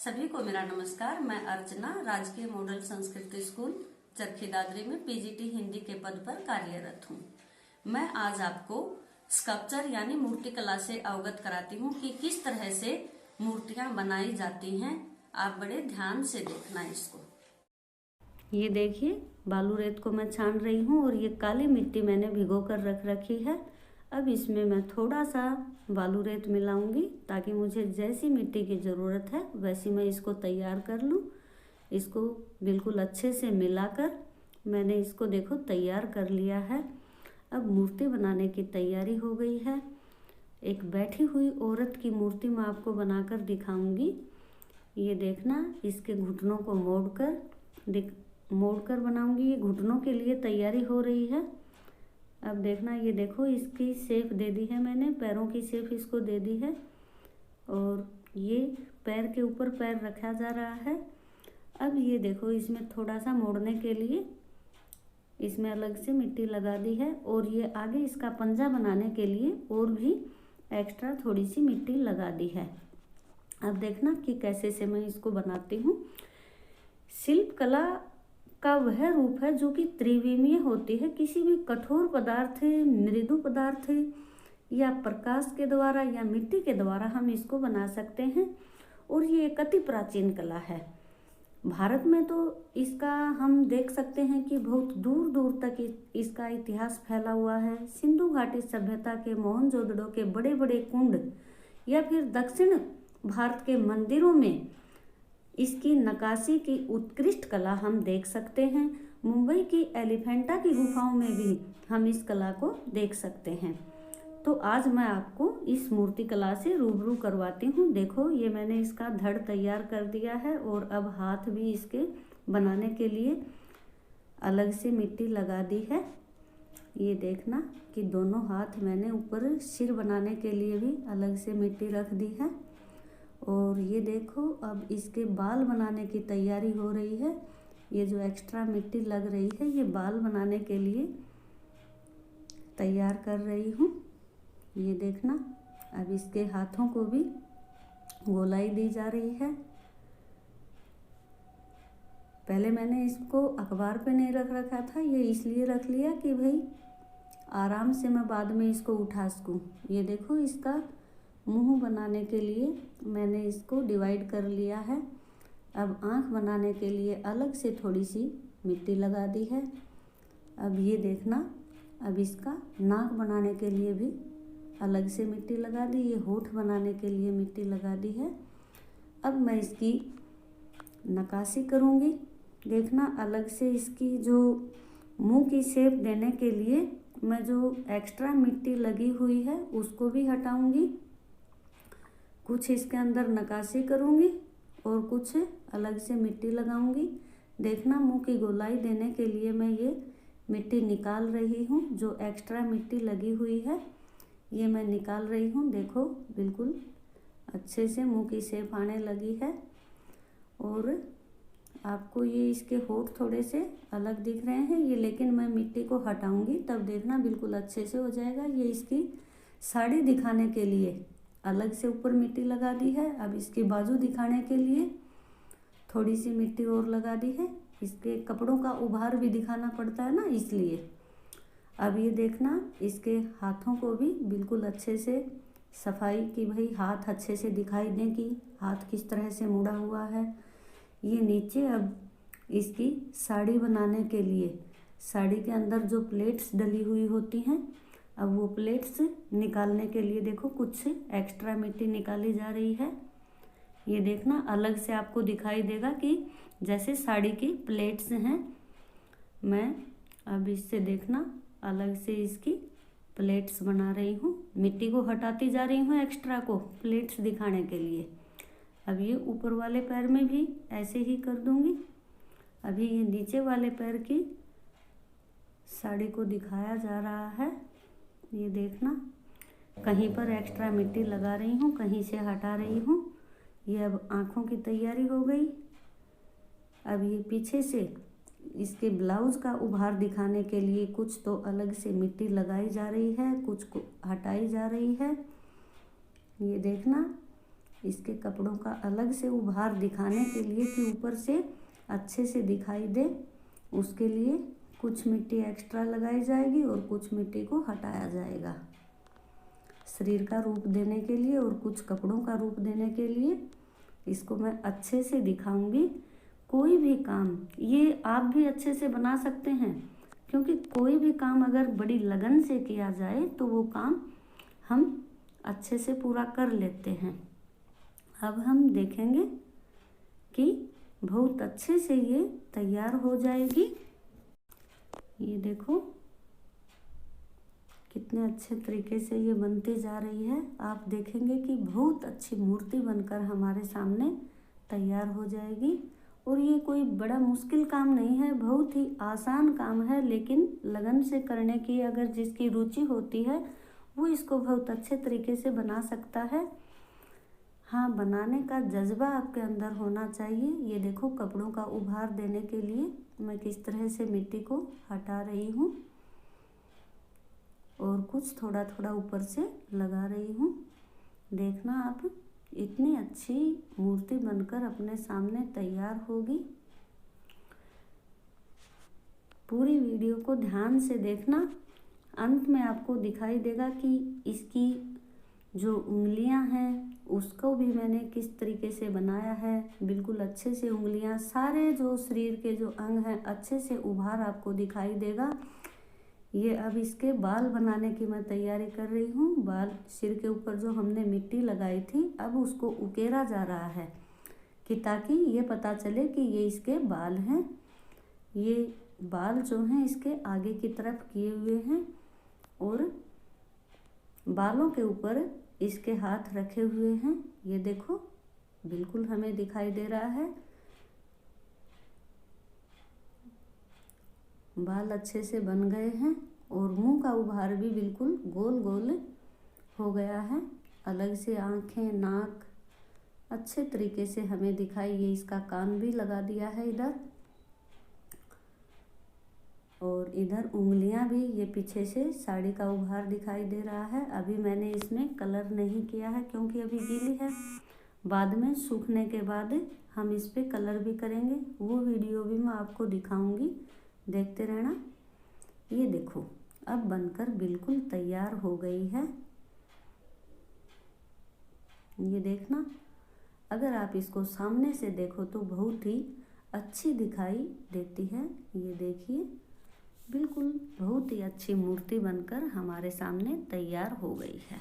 सभी को मेरा नमस्कार। मैं अर्चना राजकीय मॉडल संस्कृत स्कूल चरखी दादरी में पीजीटी हिंदी के पद पर कार्यरत हूँ। मैं आज आपको स्कल्पचर यानी मूर्ति कला से अवगत कराती हूँ कि किस तरह से मूर्तियाँ बनाई जाती हैं। आप बड़े ध्यान से देखना इसको। ये देखिए, बालू रेत को मैं छान रही हूँ और ये काली मिट्टी मैंने भिगो कर रख रखी है। अब इसमें मैं थोड़ा सा बालू रेत मिलाऊंगी ताकि मुझे जैसी मिट्टी की ज़रूरत है वैसी मैं इसको तैयार कर लूँ। इसको बिल्कुल अच्छे से मिलाकर मैंने इसको देखो तैयार कर लिया है। अब मूर्ति बनाने की तैयारी हो गई है। एक बैठी हुई औरत की मूर्ति मैं आपको बनाकर दिखाऊंगी। ये देखना, इसके घुटनों को मोड़कर बनाऊंगी। ये घुटनों के लिए तैयारी हो रही है। अब देखना, ये देखो इसकी शेप दे दी है मैंने, पैरों की शेप इसको दे दी है और ये पैर के ऊपर पैर रखा जा रहा है। अब ये देखो, इसमें थोड़ा सा मोड़ने के लिए इसमें अलग से मिट्टी लगा दी है और ये आगे इसका पंजा बनाने के लिए और भी एक्स्ट्रा थोड़ी सी मिट्टी लगा दी है। अब देखना कि कैसे से मैं इसको बनाती हूँ। शिल्प कला का वह रूप है जो कि त्रिविमीय होती है। किसी भी कठोर पदार्थ, मृदु पदार्थ या प्रकाश के द्वारा या मिट्टी के द्वारा हम इसको बना सकते हैं और ये एक अति प्राचीन कला है। भारत में तो इसका हम देख सकते हैं कि बहुत दूर दूर तक इसका इतिहास फैला हुआ है। सिंधु घाटी सभ्यता के मोहनजोदड़ो के बड़े बड़े कुंड या फिर दक्षिण भारत के मंदिरों में इसकी नक्काशी की उत्कृष्ट कला हम देख सकते हैं। मुंबई की एलिफेंटा की गुफाओं में भी हम इस कला को देख सकते हैं। तो आज मैं आपको इस मूर्ति कला से रूबरू करवाती हूँ। देखो, ये मैंने इसका धड़ तैयार कर दिया है और अब हाथ भी इसके बनाने के लिए अलग से मिट्टी लगा दी है। ये देखना कि दोनों हाथ मैंने ऊपर सिर बनाने के लिए भी अलग से मिट्टी रख दी है। और ये देखो, अब इसके बाल बनाने की तैयारी हो रही है। ये जो एक्स्ट्रा मिट्टी लग रही है ये बाल बनाने के लिए तैयार कर रही हूँ। ये देखना, अब इसके हाथों को भी गोलाई दी जा रही है। पहले मैंने इसको अखबार पे नहीं रख रखा था, ये इसलिए रख लिया कि भाई आराम से मैं बाद में इसको उठा सकूँ। ये देखो, इसका मुंह बनाने के लिए मैंने इसको डिवाइड कर लिया है। अब आँख बनाने के लिए अलग से थोड़ी सी मिट्टी लगा दी है। अब ये देखना, अब इसका नाक बनाने के लिए भी अलग से मिट्टी लगा दी। ये होठ बनाने के लिए मिट्टी लगा दी है। अब मैं इसकी नक्काशी करूँगी। देखना, अलग से इसकी जो मुंह की शेप देने के लिए मैं जो एक्स्ट्रा मिट्टी लगी हुई है उसको भी हटाऊँगी। कुछ इसके अंदर नक्काशी करूँगी और कुछ अलग से मिट्टी लगाऊंगी। देखना, मुंह की गोलाई देने के लिए मैं ये मिट्टी निकाल रही हूँ। जो एक्स्ट्रा मिट्टी लगी हुई है ये मैं निकाल रही हूँ। देखो, बिल्कुल अच्छे से मुंह की शेप आने लगी है और आपको ये इसके होठ थोड़े से अलग दिख रहे हैं ये, लेकिन मैं मिट्टी को हटाऊंगी तब देखना बिल्कुल अच्छे से हो जाएगा। ये इसकी साड़ी दिखाने के लिए अलग से ऊपर मिट्टी लगा दी है। अब इसकी बाजू दिखाने के लिए थोड़ी सी मिट्टी और लगा दी है। इसके कपड़ों का उभार भी दिखाना पड़ता है ना, इसलिए। अब ये देखना, इसके हाथों को भी बिल्कुल अच्छे से सफाई की, भाई हाथ अच्छे से दिखाई दें कि हाथ किस तरह से मुड़ा हुआ है। ये नीचे अब इसकी साड़ी बनाने के लिए साड़ी के अंदर जो प्लेट्स डली हुई होती हैं, अब वो प्लेट्स निकालने के लिए देखो कुछ एक्स्ट्रा मिट्टी निकाली जा रही है। ये देखना, अलग से आपको दिखाई देगा कि जैसे साड़ी की प्लेट्स हैं। मैं अब इससे देखना अलग से इसकी प्लेट्स बना रही हूँ। मिट्टी को हटाती जा रही हूँ एक्स्ट्रा को प्लेट्स दिखाने के लिए। अब ये ऊपर वाले पैर में भी ऐसे ही कर दूँगी। अभी ये नीचे वाले पैर की साड़ी को दिखाया जा रहा है। ये देखना, कहीं पर एक्स्ट्रा मिट्टी लगा रही हूँ, कहीं से हटा रही हूँ। ये अब आँखों की तैयारी हो गई। अब ये पीछे से इसके ब्लाउज का उभार दिखाने के लिए कुछ तो अलग से मिट्टी लगाई जा रही है, कुछ को हटाई जा रही है। ये देखना, इसके कपड़ों का अलग से उभार दिखाने के लिए कि ऊपर से अच्छे से दिखाई दे, उसके लिए कुछ मिट्टी एक्स्ट्रा लगाई जाएगी और कुछ मिट्टी को हटाया जाएगा। शरीर का रूप देने के लिए और कुछ कपड़ों का रूप देने के लिए इसको मैं अच्छे से दिखाऊंगी। कोई भी काम ये आप भी अच्छे से बना सकते हैं, क्योंकि कोई भी काम अगर बड़ी लगन से किया जाए तो वो काम हम अच्छे से पूरा कर लेते हैं। अब हम देखेंगे कि बहुत अच्छे से ये तैयार हो जाएगी। ये देखो कितने अच्छे तरीके से ये बनती जा रही है। आप देखेंगे कि बहुत अच्छी मूर्ति बनकर हमारे सामने तैयार हो जाएगी। और ये कोई बड़ा मुश्किल काम नहीं है, बहुत ही आसान काम है, लेकिन लगन से करने की अगर जिसकी रुचि होती है वो इसको बहुत अच्छे तरीके से बना सकता है। हाँ, बनाने का जज्बा आपके अंदर होना चाहिए। ये देखो कपड़ों का उभार देने के लिए मैं किस तरह से मिट्टी को हटा रही हूँ और कुछ थोड़ा थोड़ा ऊपर से लगा रही हूँ। देखना आप, इतनी अच्छी मूर्ति बनकर अपने सामने तैयार होगी। पूरी वीडियो को ध्यान से देखना, अंत में आपको दिखाई देगा कि इसकी जो उंगलियां हैं उसको भी मैंने किस तरीके से बनाया है। बिल्कुल अच्छे से उंगलियां, सारे जो शरीर के जो अंग हैं अच्छे से उभार आपको दिखाई देगा। ये अब इसके बाल बनाने की मैं तैयारी कर रही हूँ। बाल, सिर के ऊपर जो हमने मिट्टी लगाई थी अब उसको उकेरा जा रहा है कि ताकि ये पता चले कि ये इसके बाल हैं। ये बाल जो हैं इसके आगे की तरफ किए हुए हैं और बालों के ऊपर इसके हाथ रखे हुए हैं। ये देखो बिल्कुल हमें दिखाई दे रहा है। बाल अच्छे से बन गए हैं और मुंह का उभार भी बिल्कुल गोल गोल हो गया है। अलग से आँखें, नाक अच्छे तरीके से हमें दिखाई। ये इसका कान भी लगा दिया है इधर, और इधर उंगलियां भी, ये पीछे से साड़ी का उभार दिखाई दे रहा है। अभी मैंने इसमें कलर नहीं किया है क्योंकि अभी गीली है। बाद में सूखने के बाद हम इस पे कलर भी करेंगे, वो वीडियो भी मैं आपको दिखाऊंगी, देखते रहना। ये देखो अब बनकर बिल्कुल तैयार हो गई है। ये देखना, अगर आप इसको सामने से देखो तो बहुत ही अच्छी दिखाई देती है। ये देखिए बिल्कुल बहुत ही अच्छी मूर्ति बनकर हमारे सामने तैयार हो गई है।